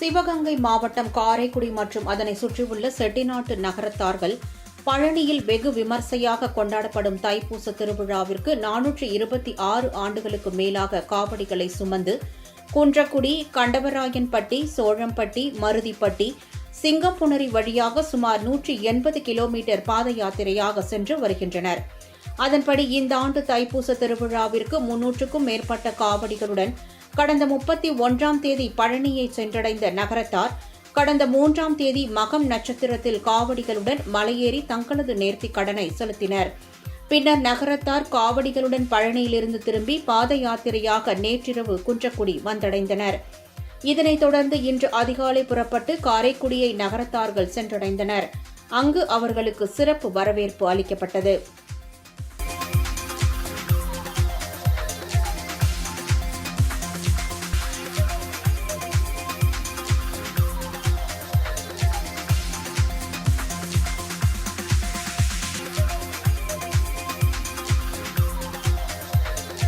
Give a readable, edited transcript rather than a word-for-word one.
சிவகங்கை மாவட்டம் காரைக்குடி மற்றும் அதனை சுற்றியுள்ள செட்டிநாட்டு நகரத்தார்கள் பழனியில் வெகு விமர்சையாக கொண்டாடப்படும் தைப்பூச திருவிழாவிற்கு 426 ஆண்டுகளுக்கு மேலாக காவடிகளை சுமந்து குன்றக்குடி, கண்டவராயன்பட்டி, சோழம்பட்டி, மருதிப்பட்டி, சிங்கப்புணரி வழியாக சுமார் 180 கிலோமீட்டர் பாத யாத்திரையாக சென்று வருகின்றனர். அதன்படி இந்த ஆண்டு தைப்பூச திருவிழாவிற்கு 300க்கும் மேற்பட்ட காவடிகளுடன் கடந்த 31ஆம் தேதி பழனியை சென்றடைந்த நகரத்தார் கடந்த 3ஆம் தேதி மகம் நட்சத்திரத்தில் காவடிகளுடன் மலையேறி தங்களது நேர்த்திக் கடனை செலுத்தினர். பின்னர் நகரத்தார் காவடிகளுடன் பழனியிலிருந்து திரும்பி பாத யாத்திரையாக நேற்றிரவு குன்றக்குடி வந்தடைந்தனர். இதனைத் தொடர்ந்து இன்று அதிகாலை புறப்பட்டு காரைக்குடியை நகரத்தார்கள் சென்றடைந்தனர். அங்கு அவர்களுக்கு சிறப்பு வரவேற்பு அளிக்கப்பட்டது.